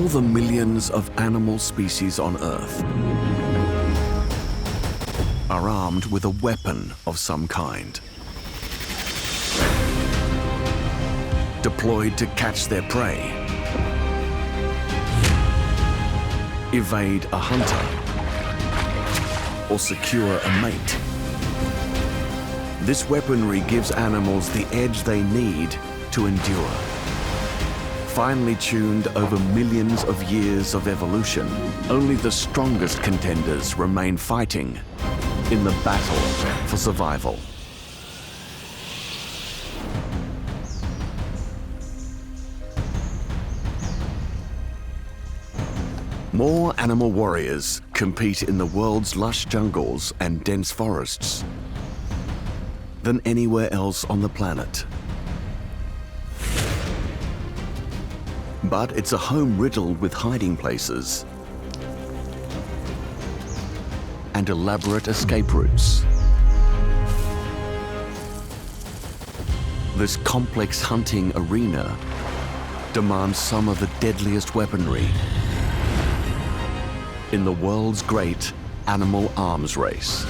all the millions of animal species on Earth are armed with a weapon of some kind, deployed to catch their prey, evade a hunter, or secure a mate. This weaponry gives animals the edge they need to endure. Finely tuned over millions of years of evolution, only the strongest contenders remain fighting in the battle for survival. More animal warriors compete in the world's lush jungles and dense forests than anywhere else on the planet. But it's a home riddled with hiding places and elaborate escape routes. This complex hunting arena demands some of the deadliest weaponry in the world's great animal arms race.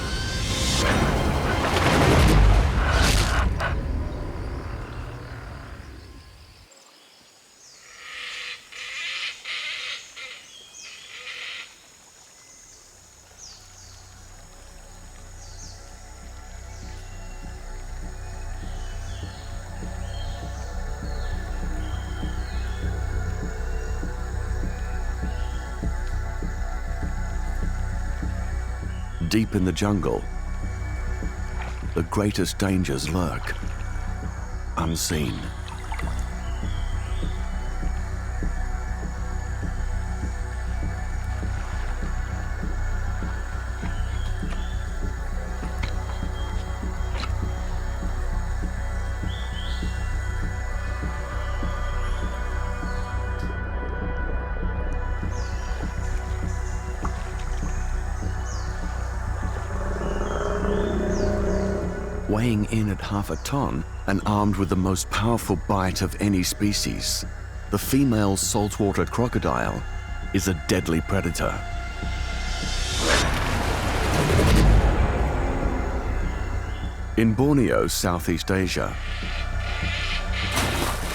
Deep in the jungle, the greatest dangers lurk, unseen. Weighing in at half a ton and armed with the most powerful bite of any species, the female saltwater crocodile is a deadly predator. In Borneo, Southeast Asia,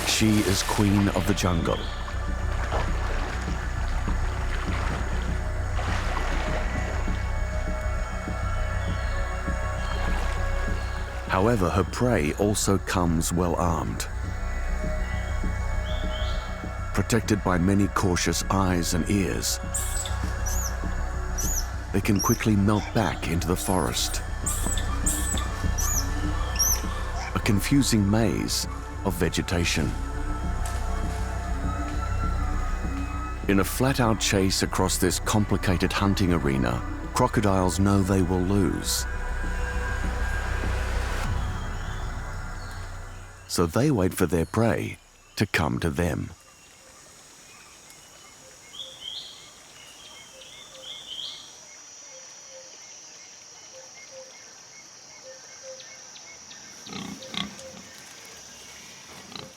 she is queen of the jungle. However, her prey also comes well armed, protected by many cautious eyes and ears. They can quickly melt back into the forest, a confusing maze of vegetation. In a flat-out chase across this complicated hunting arena, crocodiles know they will lose. So they wait for their prey to come to them.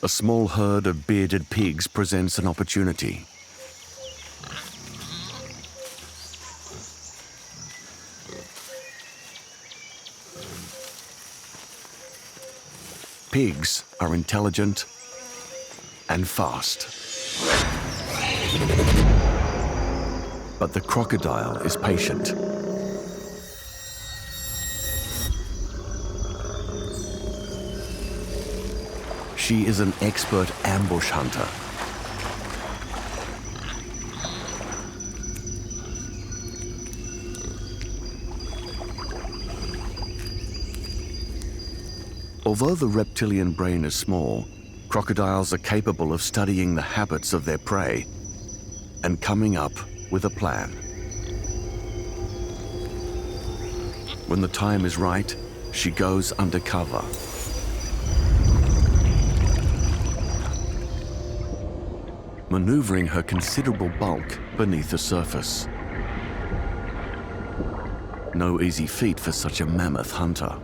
A small herd of bearded pigs presents an opportunity. Pigs are intelligent and fast. But the crocodile is patient. She is an expert ambush hunter. Although the reptilian brain is small, crocodiles are capable of studying the habits of their prey and coming up with a plan. When the time is right, she goes undercover. Maneuvering her considerable bulk beneath the surface. No easy feat for such a mammoth hunter.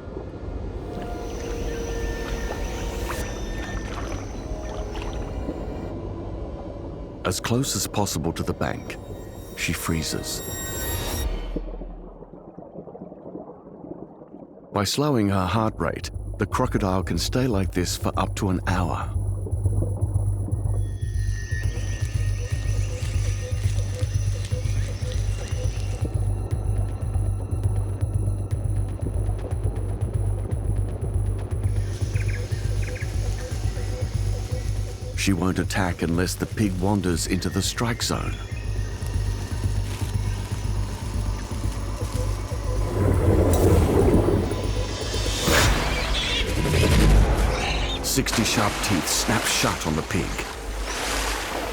As close as possible to the bank, she freezes. By slowing her heart rate, the crocodile can stay like this for up to an hour. She won't attack unless the pig wanders into the strike zone. "60 sharp teeth snap shut on the pig,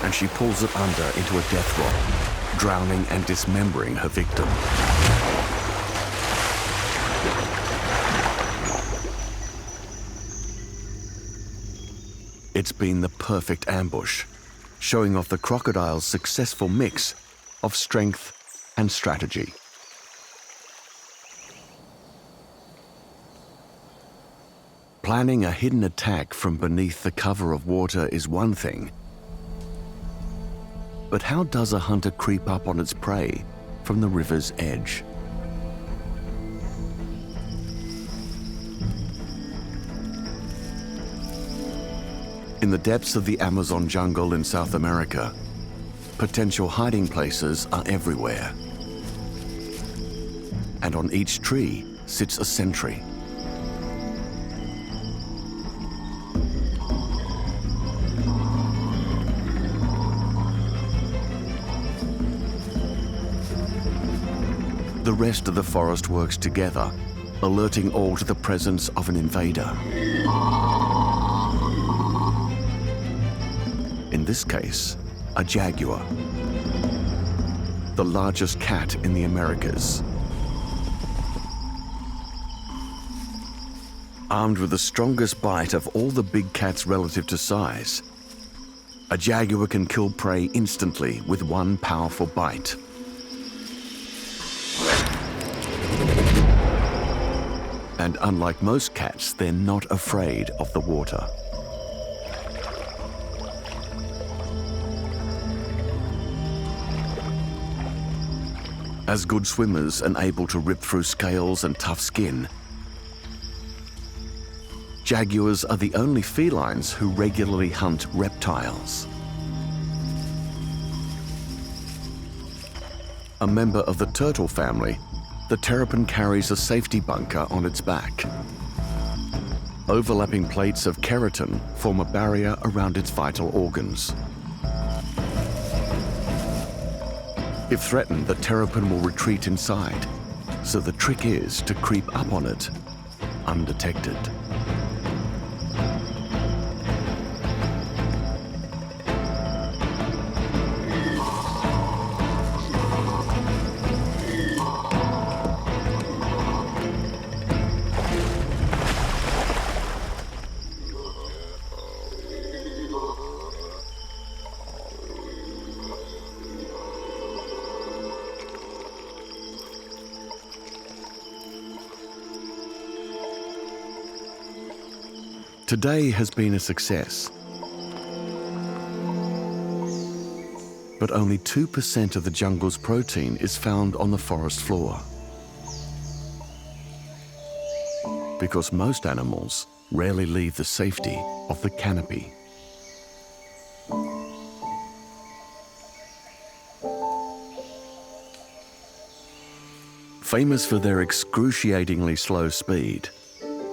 and she pulls it under into a death roll, drowning and dismembering her victim. It's been the perfect ambush, showing off the crocodile's successful mix of strength and strategy. Planning a hidden attack from beneath the cover of water is one thing, but how does a hunter creep up on its prey from the river's edge? In the depths of the Amazon jungle in South America, potential hiding places are everywhere. And on each tree sits a sentry. The rest of the forest works together, alerting all to the presence of an invader. In this case, a jaguar, the largest cat in the Americas. Armed with the strongest bite of all the big cats relative to size, a jaguar can kill prey instantly with one powerful bite. And unlike most cats, they're not afraid of the water. As good swimmers and able to rip through scales and tough skin, jaguars are the only felines who regularly hunt reptiles. A member of the turtle family, the terrapin carries a safety bunker on its back. Overlapping plates of keratin form a barrier around its vital organs. If threatened, the terrapin will retreat inside, so the trick is to creep up on it undetected. Today has been a success, but only 2% of the jungle's protein is found on the forest floor, because most animals rarely leave the safety of the canopy. Famous for their excruciatingly slow speed,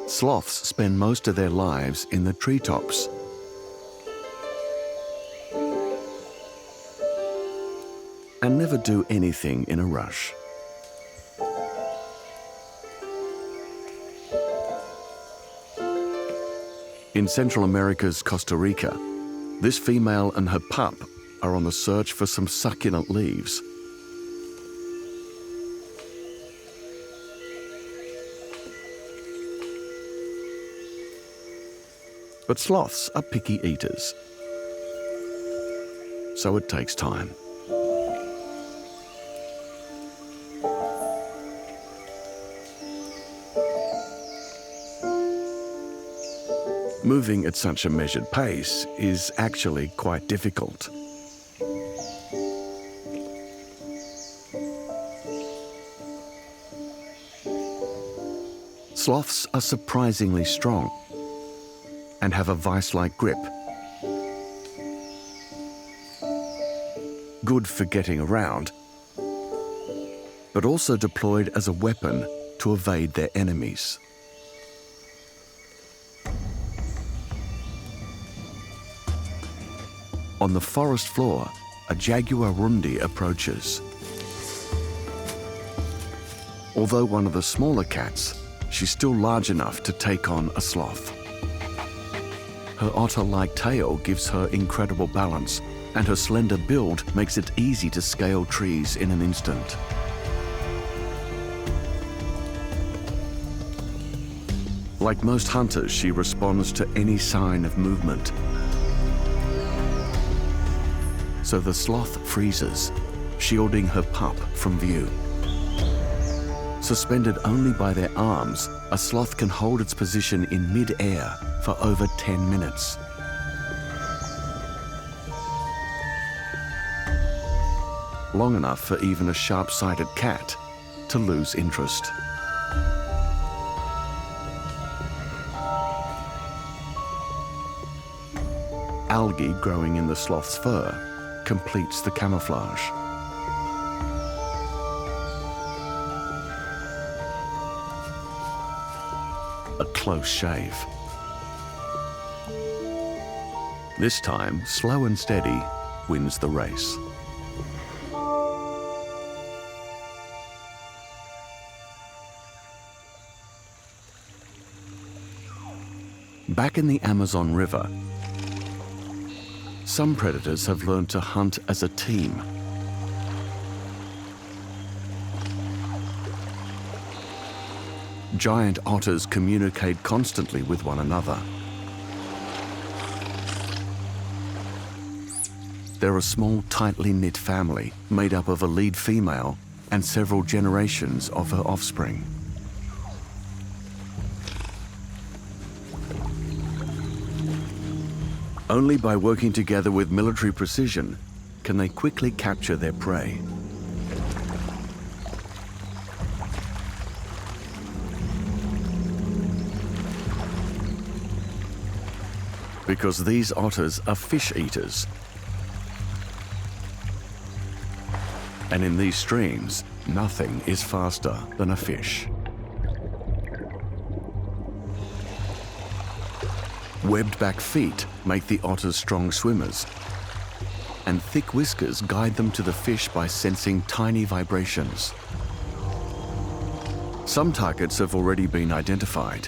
sloths spend most of their lives in the treetops. And never do anything in a rush. In Central America's Costa Rica, this female and her pup are on the search for some succulent leaves. But sloths are picky eaters, so it takes time. Moving at such a measured pace is actually quite difficult. Sloths are surprisingly strong and have a vice-like grip. Good for getting around, but also deployed as a weapon to evade their enemies. On the forest floor, a Jaguar approaches. Although one of the smaller cats, she's still large enough to take on a sloth. Her otter-like tail gives her incredible balance, and her slender build makes it easy to scale trees in an instant. Like most hunters, she responds to any sign of movement. So the sloth freezes, shielding her pup from view. Suspended only by their arms, a sloth can hold its position in mid-air for over 10 minutes. Long enough for even a sharp-sighted cat to lose interest. Algae growing in the sloth's fur completes the camouflage. A close shave. This time, slow and steady wins the race. Back in the Amazon River, some predators have learned to hunt as a team. Giant otters communicate constantly with one another. They're a small, tightly knit family made up of a lead female and several generations of her offspring. Only by working together with military precision can they quickly capture their prey. Because these otters are fish eaters. And in these streams, nothing is faster than a fish. Webbed back feet make the otters strong swimmers, and thick whiskers guide them to the fish by sensing tiny vibrations. Some targets have already been identified.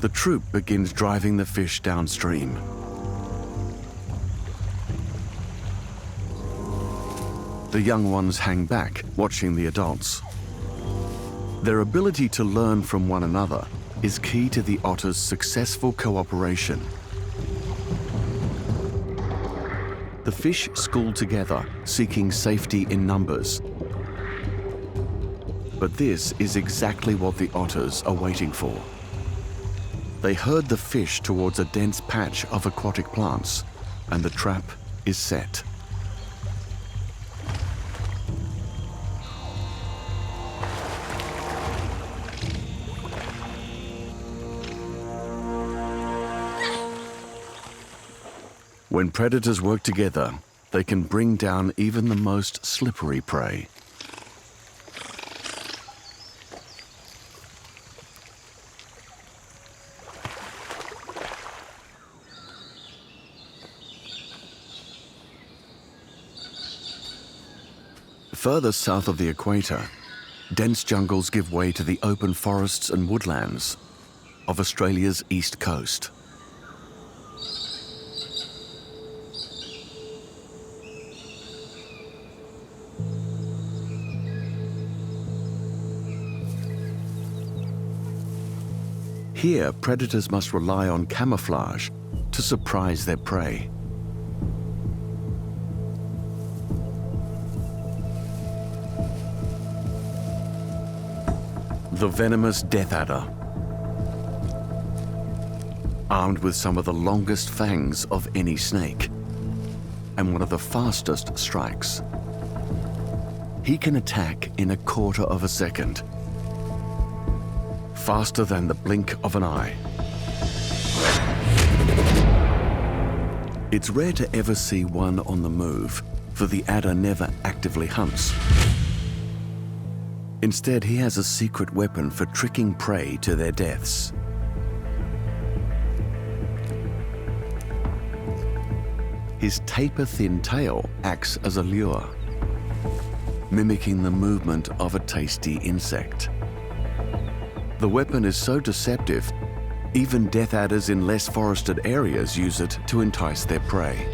The troop begins driving the fish downstream. The young ones hang back, watching the adults. Their ability to learn from one another is key to the otter's successful cooperation. The fish school together, seeking safety in numbers. But this is exactly what the otters are waiting for. They herd the fish towards a dense patch of aquatic plants, and the trap is set. When predators work together, they can bring down even the most slippery prey. Further south of the equator, dense jungles give way to the open forests and woodlands of Australia's east coast. Here, predators must rely on camouflage to surprise their prey. The venomous death adder, armed with some of the longest fangs of any snake. and one of the fastest strikes. He can attack in a quarter of a second, faster than the blink of an eye. It's rare to ever see one on the move, for the adder never actively hunts. Instead, he has a secret weapon for tricking prey to their deaths. His taper-thin tail acts as a lure, mimicking the movement of a tasty insect. The weapon is so deceptive, even death adders in less forested areas use it to entice their prey.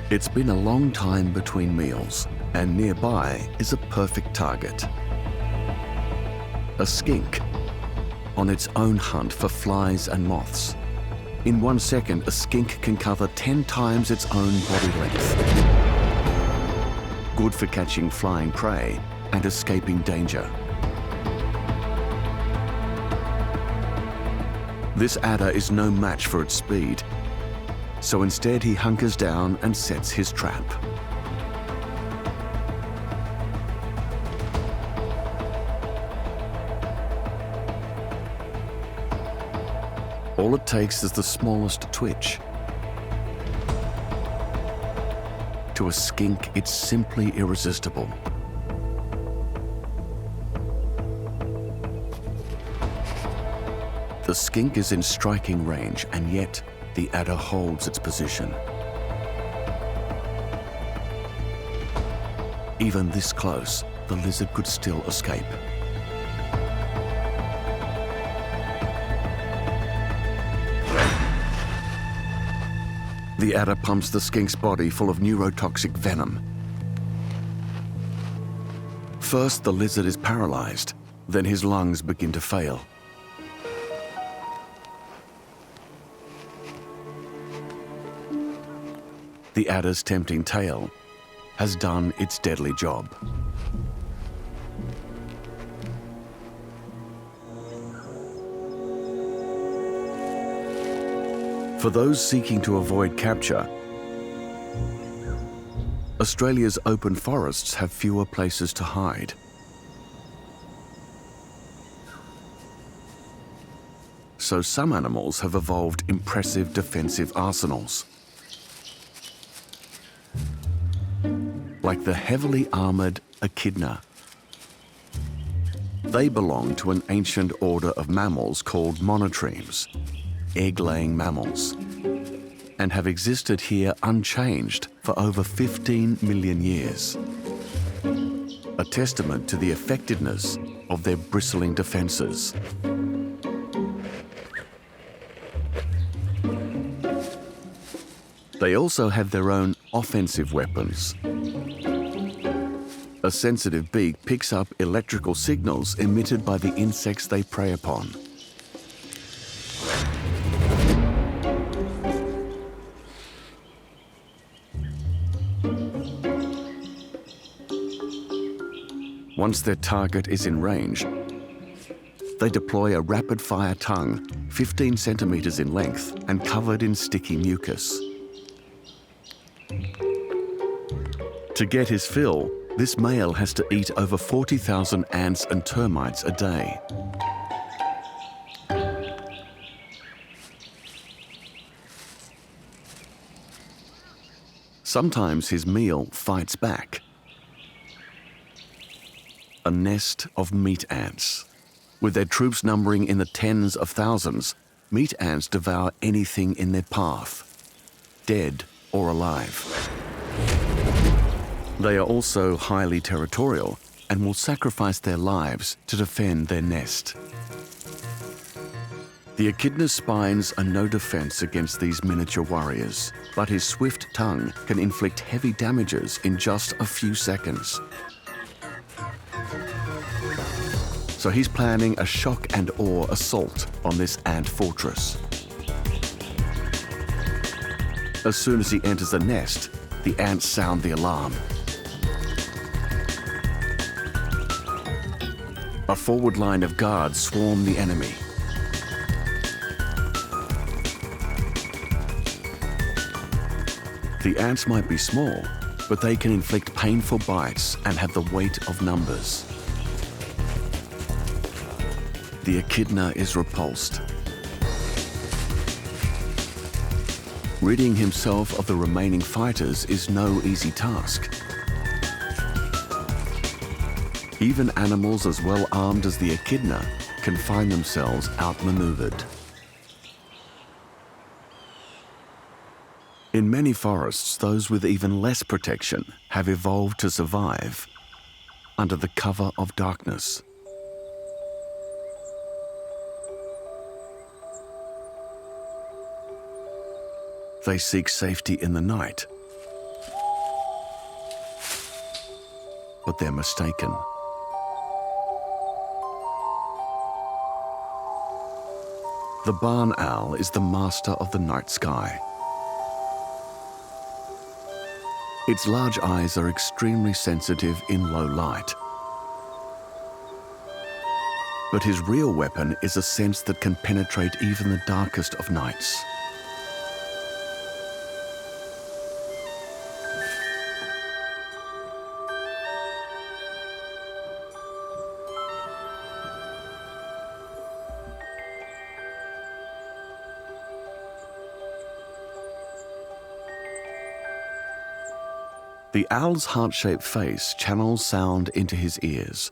It's been a long time between meals, and nearby is a perfect target. A skink, on its own hunt for flies and moths. In 1 second, a skink can cover 10 times its own body length. Good for catching flying prey and escaping danger. This adder is no match for its speed, so instead he hunkers down and sets his trap. All it takes is the smallest twitch. To a skink, it's simply irresistible. The skink is in striking range, and yet the adder holds its position. Even this close, the lizard could still escape. The adder pumps the skink's body full of neurotoxic venom. First, the lizard is paralyzed, then his lungs begin to fail. The adder's tempting tail has done its deadly job. For those seeking to avoid capture, Australia's open forests have fewer places to hide. So some animals have evolved impressive defensive arsenals, like the heavily armored Echidna. They belong to an ancient order of mammals called monotremes, egg-laying mammals, and have existed here unchanged for over 15 million years. A testament to the effectiveness of their bristling defenses. They also have their own offensive weapons. A sensitive beak picks up electrical signals emitted by the insects they prey upon. Once their target is in range, they deploy a rapid-fire tongue, 15 centimeters in length and covered in sticky mucus. To get his fill, this male has to eat over 40,000 ants and termites a day. Sometimes his meal fights back. A nest of meat ants. With their troops numbering in the tens of thousands, meat ants devour anything in their path, dead or alive. They are also highly territorial and will sacrifice their lives to defend their nest. The Echidna's spines are no defense against these miniature warriors, but his swift tongue can inflict heavy damages in just a few seconds. So he's planning a shock and awe assault on this ant fortress. As soon as he enters the nest, the ants sound the alarm. A forward line of guards swarm the enemy. The ants might be small, but they can inflict painful bites and have the weight of numbers. The echidna is repulsed. Ridding himself of the remaining fighters is no easy task. Even animals as well armed as the echidna can find themselves outmaneuvered. In many forests, those with even less protection have evolved to survive under the cover of darkness. They seek safety in the night, but they're mistaken. The barn owl is the master of the night sky. Its large eyes are extremely sensitive in low light. But his real weapon is a sense that can penetrate even the darkest of nights. The owl's heart-shaped face channels sound into his ears,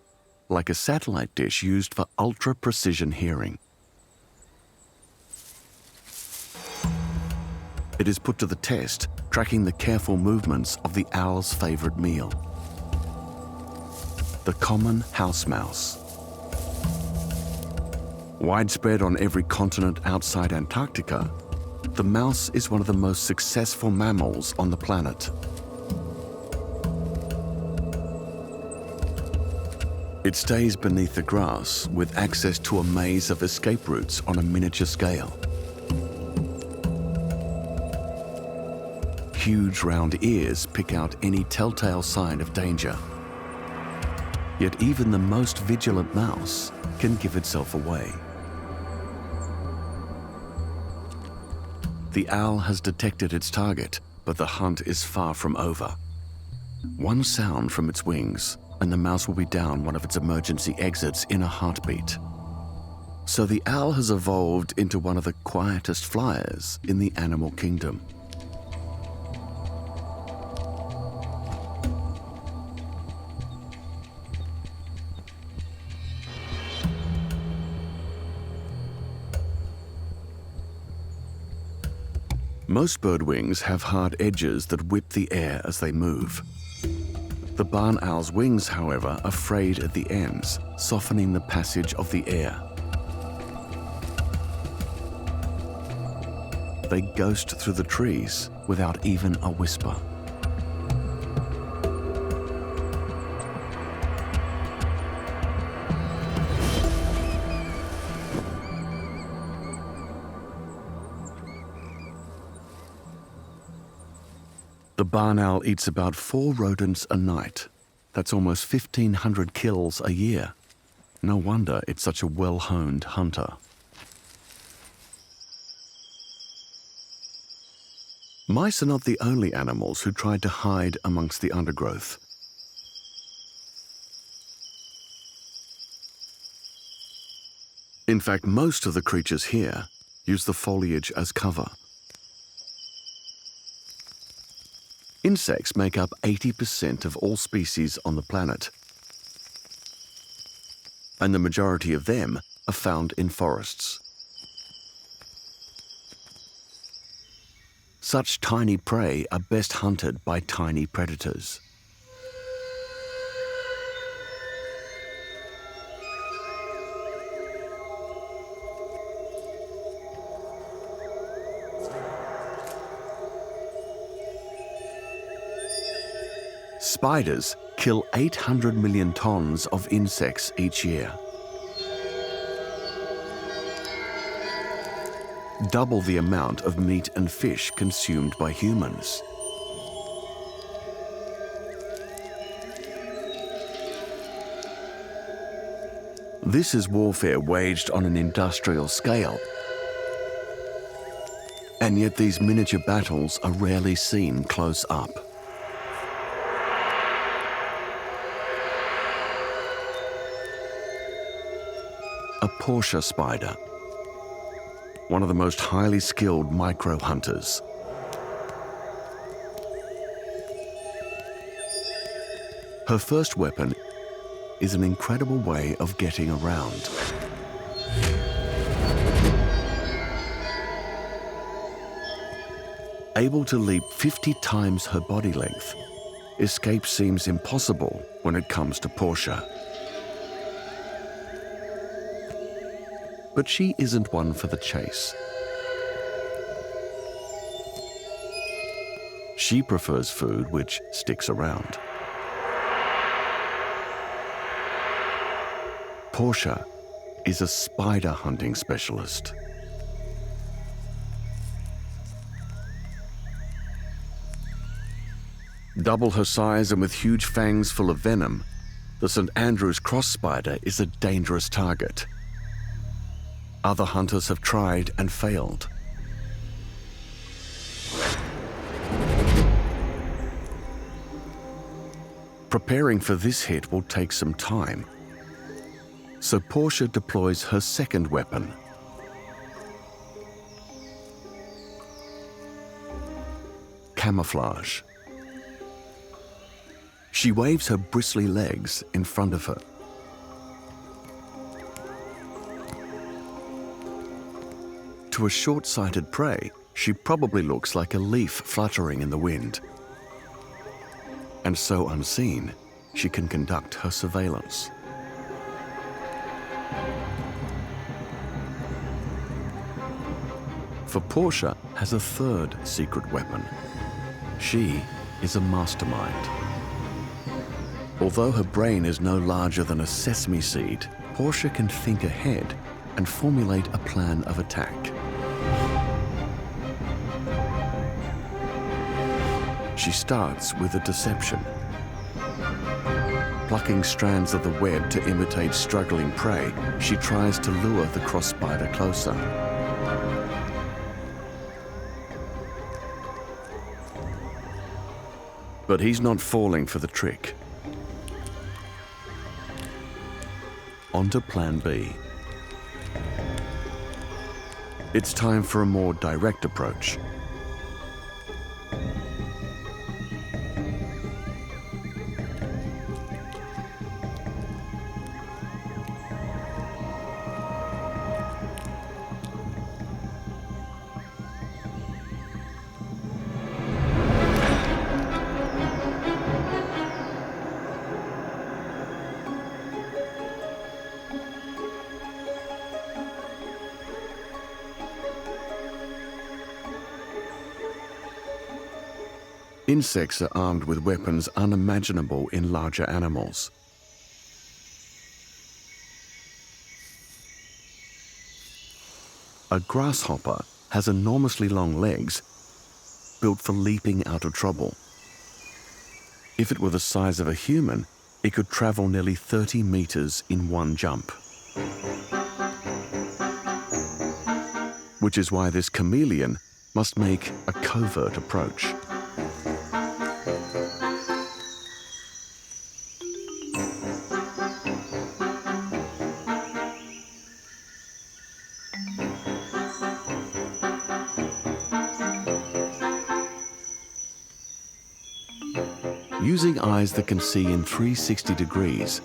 like a satellite dish used for ultra-precision hearing. It is put to the test, tracking the careful movements of the owl's favorite meal, the common house mouse. Widespread on every continent outside Antarctica, the mouse is one of the most successful mammals on the planet. It stays beneath the grass with access to a maze of escape routes on a miniature scale. Huge round ears pick out any telltale sign of danger. Yet even the most vigilant mouse can give itself away. The owl has detected its target, but the hunt is far from over. One sound from its wings, and the mouse will be down one of its emergency exits in a heartbeat. So the owl has evolved into one of the quietest flyers in the animal kingdom. Most bird wings have hard edges that whip the air as they move. The barn owl's wings, however, are frayed at the ends, softening the passage of the air. They ghost through the trees without even a whisper. The barn owl eats about 4 rodents a night. That's almost 1,500 kills a year. No wonder it's such a well-honed hunter. Mice are not the only animals who tried to hide amongst the undergrowth. In fact, most of the creatures here use the foliage as cover. Insects make up 80% of all species on the planet, and the majority of them are found in forests. Such tiny prey are best hunted by tiny predators. Spiders kill 800 million tons of insects each year. Double the amount of meat and fish consumed by humans. This is warfare waged on an industrial scale. And And yet these miniature battles are rarely seen close up. A Portia spider, one of the most highly skilled micro-hunters. Her first weapon is an incredible way of getting around. Able to leap 50 times her body length, escape seems impossible when it comes to Portia. But she isn't one for the chase. She prefers food which sticks around. Portia is a spider hunting specialist. Double her size and with huge fangs full of venom, the St. Andrew's cross spider is a dangerous target. Other hunters have tried and failed. Preparing for this hit will take some time, so Portia deploys her second weapon. Camouflage. She waves her bristly legs in front of her. To a short-sighted prey, she probably looks like a leaf fluttering in the wind. And so unseen, she can conduct her surveillance. For Portia has a third secret weapon. She is a mastermind. Although her brain is no larger than a sesame seed, Portia can think ahead and formulate a plan of attack. She starts with a deception. Plucking strands of the web to imitate struggling prey, she tries to lure the cross spider closer. But he's not falling for the trick. On to Plan B. It's time for a more direct approach. Insects are armed with weapons unimaginable in larger animals. A grasshopper has enormously long legs built for leaping out of trouble. If it were the size of a human, it could travel nearly 30 meters in one jump. Which is why this chameleon must make a covert approach. Using eyes that can see in 360 degrees,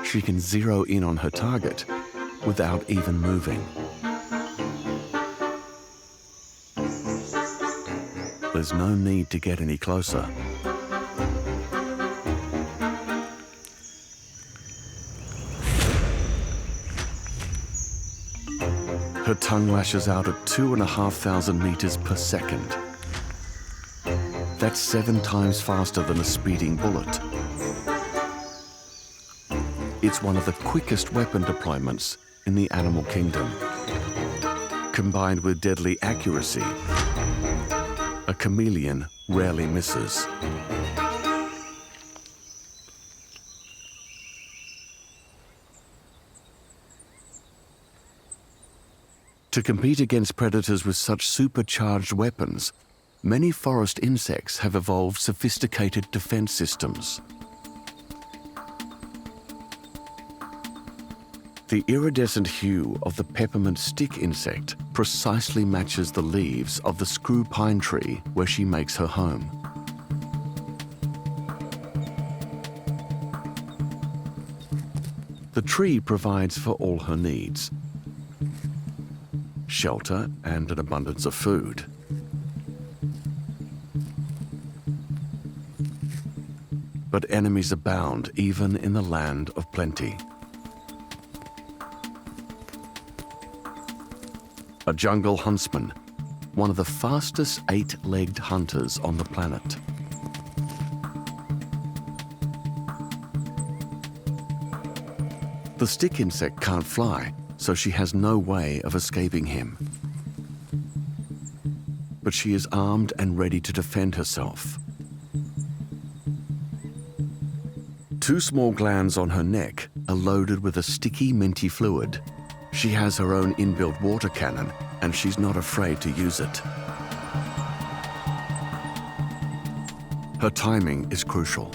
she can zero in on her target without even moving. There's no need to get any closer. Her tongue lashes out at 2,500 meters per second. That's 7 times faster than a speeding bullet. It's one of the quickest weapon deployments in the animal kingdom. Combined with deadly accuracy, a chameleon rarely misses. To compete against predators with such supercharged weapons, many forest insects have evolved sophisticated defense systems. The iridescent hue of the peppermint stick insect precisely matches the leaves of the screw pine tree where she makes her home. The tree provides for all her needs: shelter and an abundance of food. But enemies abound even in the land of plenty. A jungle huntsman, one of the fastest eight-legged hunters on the planet. The stick insect can't fly, so she has no way of escaping him. But she is armed and ready to defend herself. Two small glands on her neck are loaded with a sticky, minty fluid. She has her own inbuilt water cannon, and she's not afraid to use it. Her timing is crucial.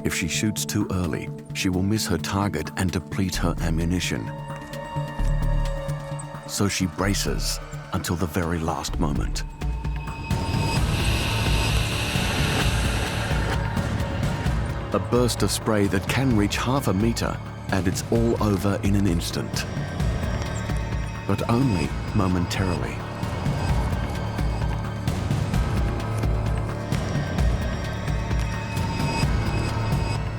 If she shoots too early, she will miss her target and deplete her ammunition. So she braces until the very last moment. A burst of spray that can reach half a meter, and it's all over in an instant. But only momentarily.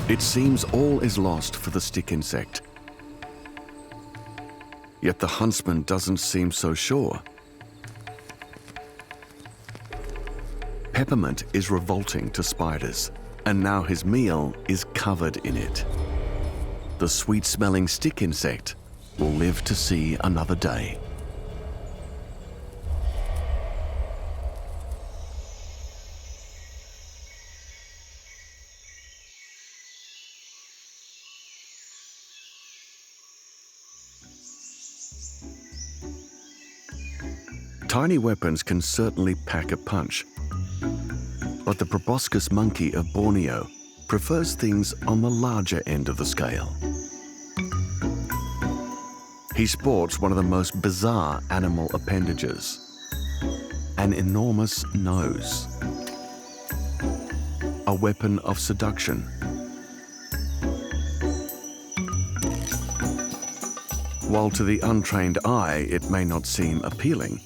It seems all is lost for the stick insect. Yet the huntsman doesn't seem so sure. Peppermint is revolting to spiders, and now his meal is covered in it. The sweet-smelling stick insect will live to see another day. Tiny weapons can certainly pack a punch, but the proboscis monkey of Borneo prefers things on the larger end of the scale. He sports one of the most bizarre animal appendages: an enormous nose, a weapon of seduction. While to the untrained eye it may not seem appealing,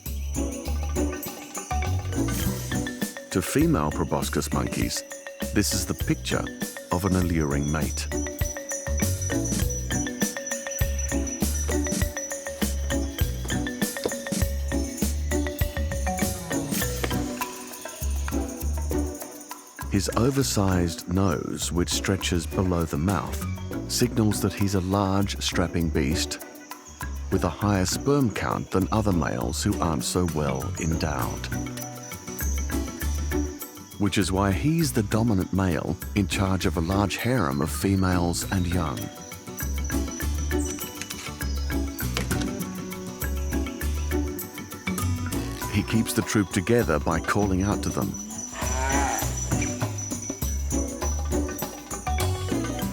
to female proboscis monkeys, this is the picture of an alluring mate. His oversized nose, which stretches below the mouth, signals that he's a large, strapping beast with a higher sperm count than other males who aren't so well endowed. Which is why he's the dominant male in charge of a large harem of females and young. He keeps the troop together by calling out to them.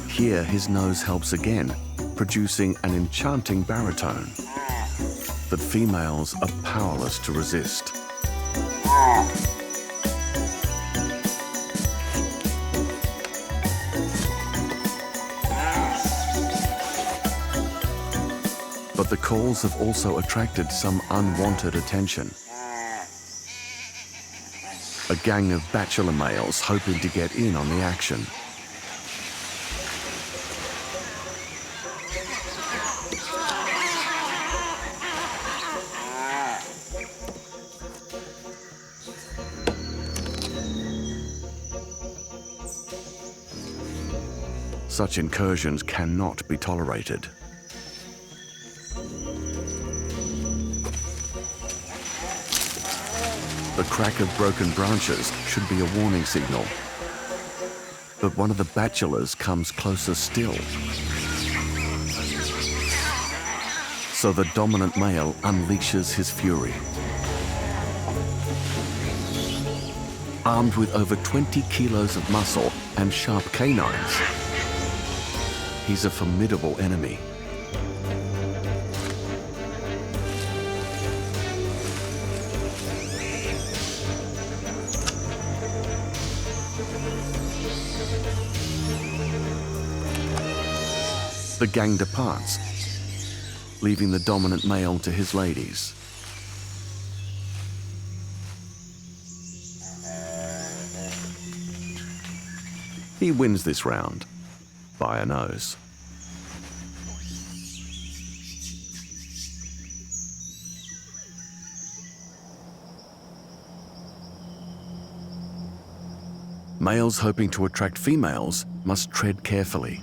Here his nose helps again, producing an enchanting baritone that females are powerless to resist. But the calls have also attracted some unwanted attention. A gang of bachelor males hoping to get in on the action. Such incursions cannot be tolerated. The crack of broken branches should be a warning signal. But one of the bachelors comes closer still. So the dominant male unleashes his fury. Armed with over 20 kilos of muscle and sharp canines, he's a formidable enemy. The gang departs, leaving the dominant male to his ladies. He wins this round by a nose. Males hoping to attract females must tread carefully.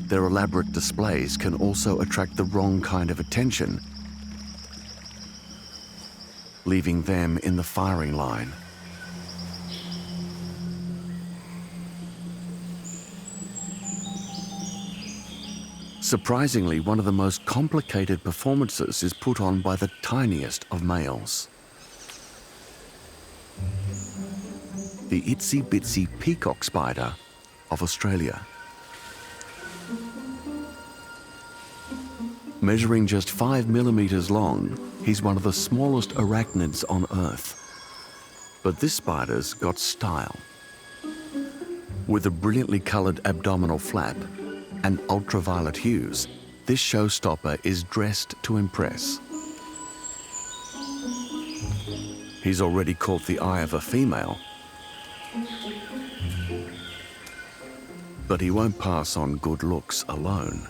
Their elaborate displays can also attract the wrong kind of attention, leaving them in the firing line. Surprisingly, one of the most complicated performances is put on by the tiniest of males. The itsy-bitsy peacock spider of Australia. Measuring just 5 millimeters long, he's one of the smallest arachnids on Earth. But this spider's got style. With a brilliantly colored abdominal flap and ultraviolet hues, this showstopper is dressed to impress. He's already caught the eye of a female, but he won't pass on good looks alone.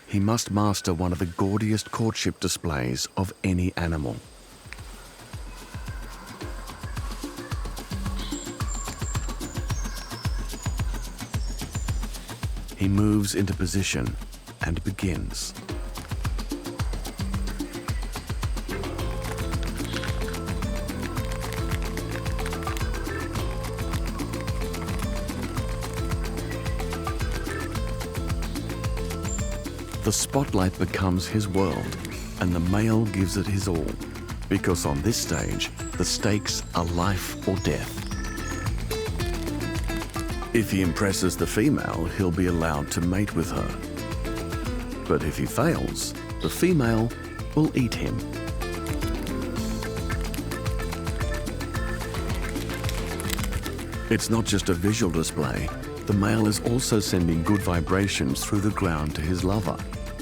He must master one of the gaudiest courtship displays of any animal. He moves into position and begins. The spotlight becomes his world, and the male gives it his all, because on this stage, the stakes are life or death. If he impresses the female, he'll be allowed to mate with her. But if he fails, the female will eat him. It's not just a visual display. The male is also sending good vibrations through the ground to his lover,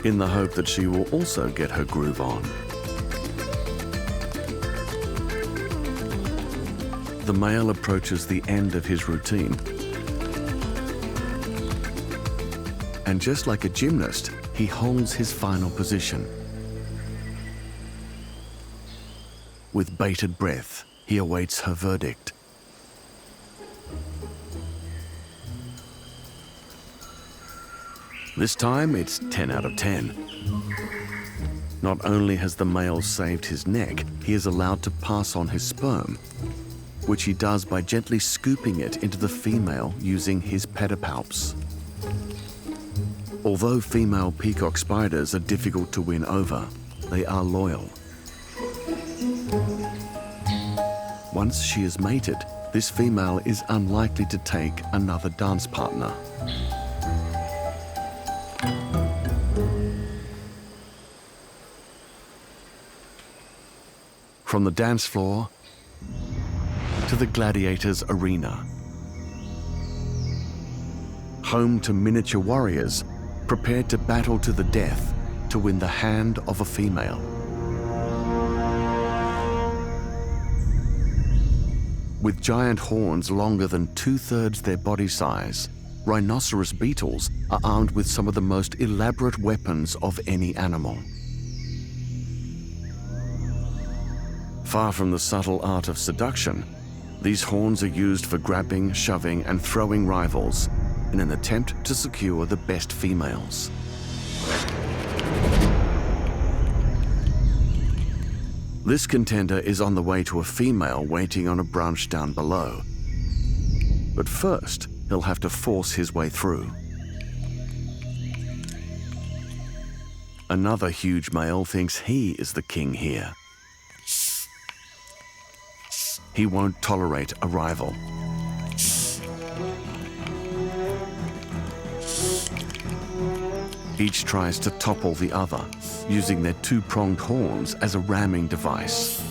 in the hope that she will also get her groove on. The male approaches the end of his routine. And just like a gymnast, he holds his final position. With bated breath, he awaits her verdict. This time, it's 10 out of 10. Not only has the male saved his neck, he is allowed to pass on his sperm, which he does by gently scooping it into the female using his pedipalps. Although female peacock spiders are difficult to win over, they are loyal. Once she is mated, this female is unlikely to take another dance partner. From the dance floor to the gladiators' arena. Home to miniature warriors prepared to battle to the death to win the hand of a female. With giant horns longer than 2/3 their body size, rhinoceros beetles are armed with some of the most elaborate weapons of any animal. Far from the subtle art of seduction, these horns are used for grabbing, shoving, and throwing rivals in an attempt to secure the best females. This contender is on the way to a female waiting on a branch down below. But first, he'll have to force his way through. Another huge male thinks he is the king here. He won't tolerate a rival. Each tries to topple the other, using their two-pronged horns as a ramming device.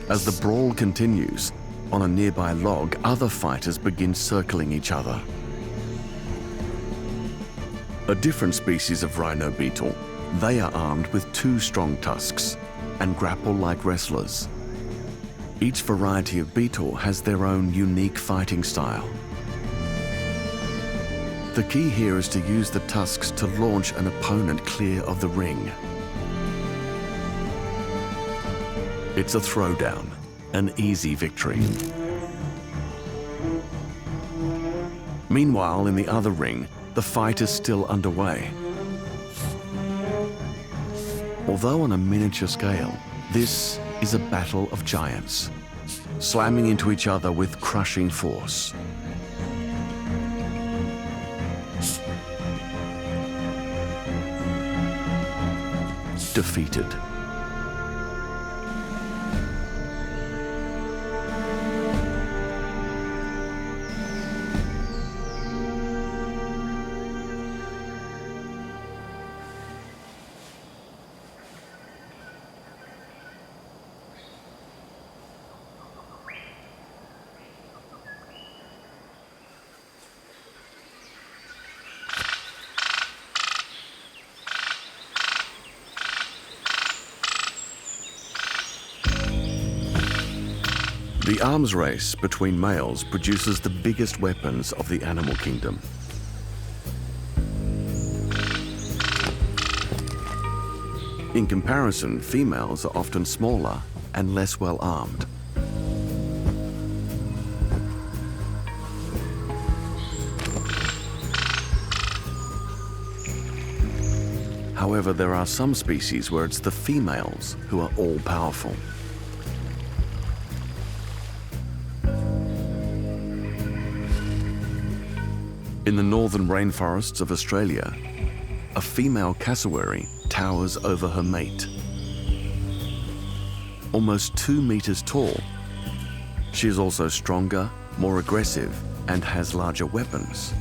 As the brawl continues, on a nearby log, other fighters begin circling each other. A different species of rhino beetle, they are armed with two strong tusks and grapple like wrestlers. Each variety of beetle has their own unique fighting style. The key here is to use the tusks to launch an opponent clear of the ring. It's a throwdown, an easy victory. Meanwhile, in the other ring, the fight is still underway. Although on a miniature scale, this is a battle of giants, slamming into each other with crushing force. Defeated. The arms race between males produces the biggest weapons of the animal kingdom. In comparison, females are often smaller and less well armed. However, there are some species where it's the females who are all-powerful. In the northern rainforests of Australia, a female cassowary towers over her mate. Almost 2 meters tall, she is also stronger, more aggressive, and has larger weapons.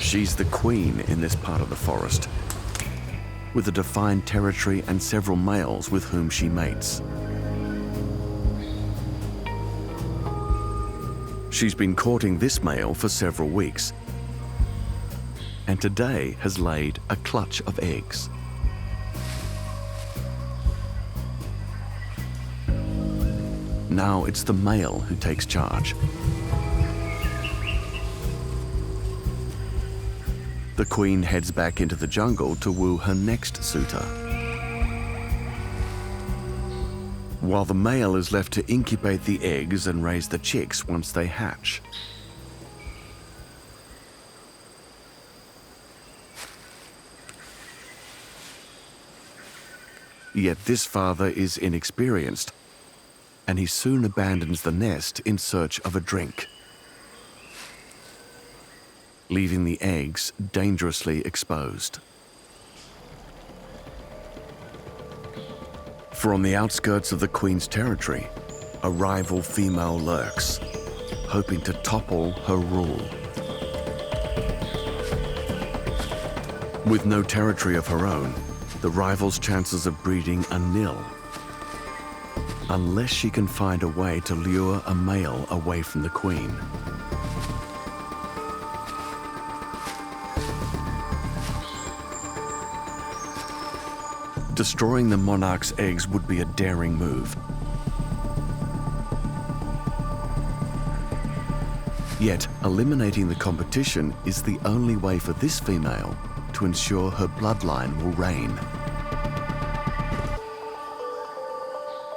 She's the queen in this part of the forest, with a defined territory and several males with whom she mates. She's been courting this male for several weeks, and today has laid a clutch of eggs. Now it's the male who takes charge. The queen heads back into the jungle to woo her next suitor, while the male is left to incubate the eggs and raise the chicks once they hatch. Yet this father is inexperienced, and he soon abandons the nest in search of a drink, leaving the eggs dangerously exposed. For on the outskirts of the queen's territory, a rival female lurks, hoping to topple her rule. With no territory of her own, the rival's chances of breeding are nil, unless she can find a way to lure a male away from the queen. Destroying the monarch's eggs would be a daring move. Yet, eliminating the competition is the only way for this female to ensure her bloodline will reign.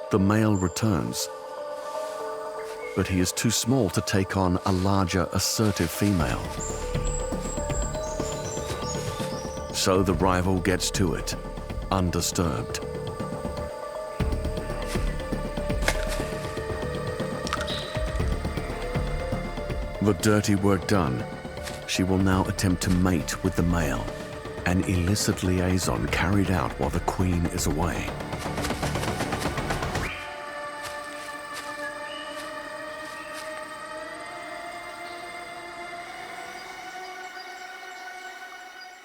The male returns, but he is too small to take on a larger, assertive female. So the rival gets to it, undisturbed. The dirty work done, she will now attempt to mate with the male, an illicit liaison carried out while the queen is away.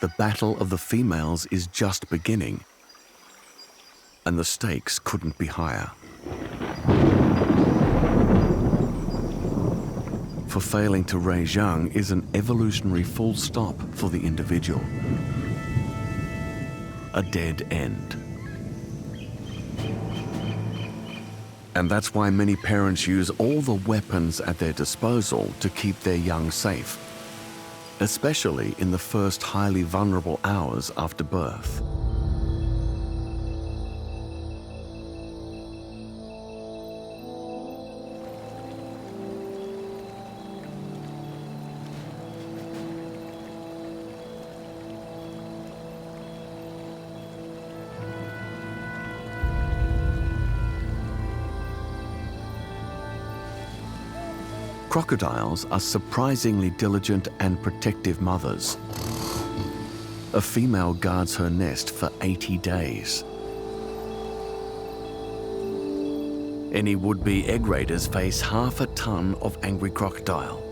The battle of the females is just beginning, and the stakes couldn't be higher. For failing to raise young is an evolutionary full stop for the individual. A dead end. And that's why many parents use all the weapons at their disposal to keep their young safe, especially in the first highly vulnerable hours after birth. Crocodiles are surprisingly diligent and protective mothers. A female guards her nest for 80 days. Any would-be egg raiders face half a ton of angry crocodile.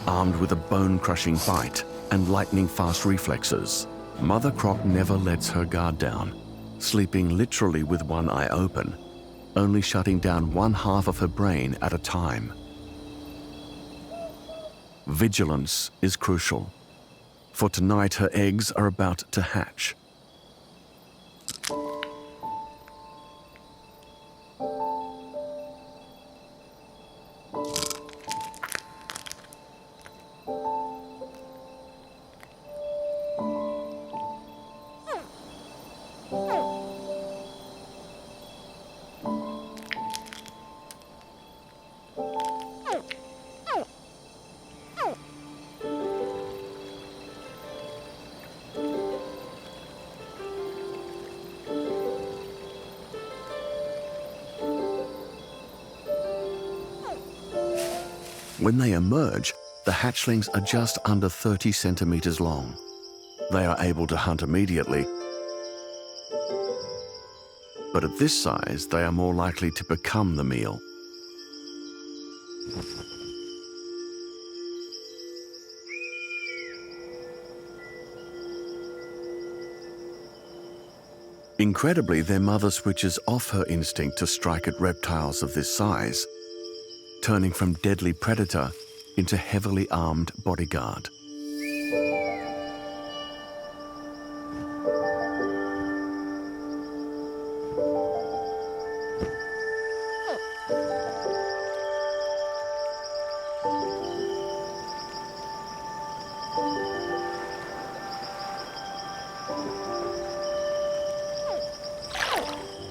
Armed with a bone-crushing bite and lightning-fast reflexes, Mother Croc never lets her guard down, sleeping literally with one eye open, only shutting down one half of her brain at a time. Vigilance is crucial, for tonight her eggs are about to hatch. When they emerge, the hatchlings are just under 30 centimeters long. They are able to hunt immediately, but at this size, they are more likely to become the meal. Incredibly, their mother switches off her instinct to strike at reptiles of this size, turning from deadly predator into heavily armed bodyguard.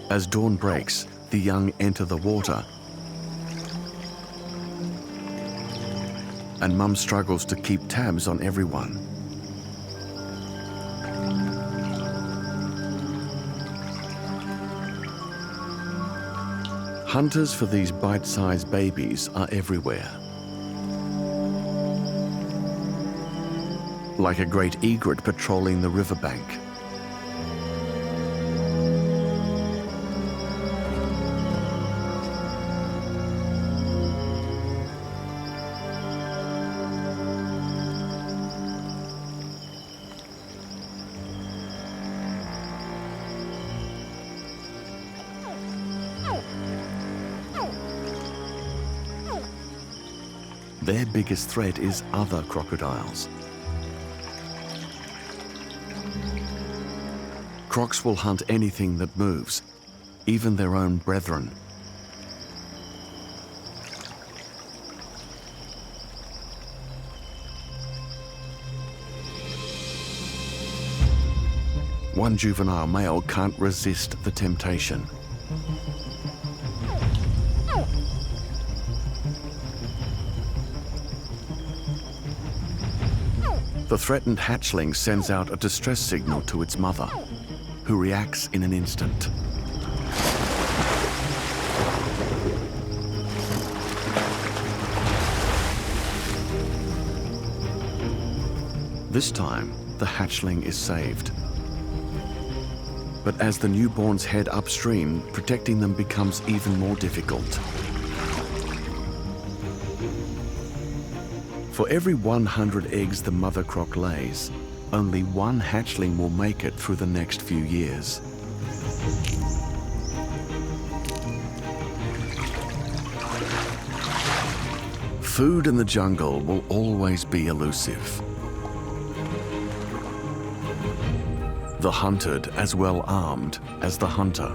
As dawn breaks, the young enter the water, and Mum struggles to keep tabs on everyone. Hunters for these bite-sized babies are everywhere. Like a great egret patrolling the riverbank. Their biggest threat is other crocodiles. Crocs will hunt anything that moves, even their own brethren. One juvenile male can't resist the temptation. The threatened hatchling sends out a distress signal to its mother, who reacts in an instant. This time, the hatchling is saved. But as the newborns head upstream, protecting them becomes even more difficult. For every 100 eggs the mother croc lays, only one hatchling will make it through the next few years. Food in the jungle will always be elusive. The hunted as well armed as the hunter.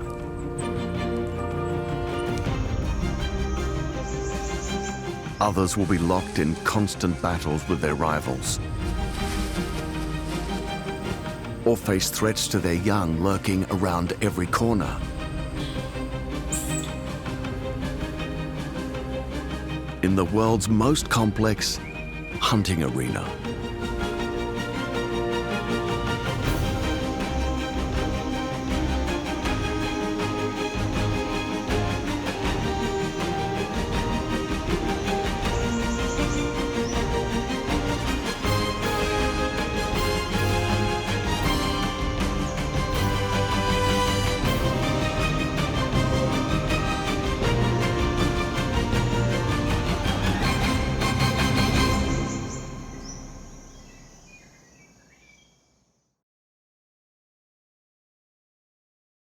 Others will be locked in constant battles with their rivals, or face threats to their young lurking around every corner. In the world's most complex hunting arena.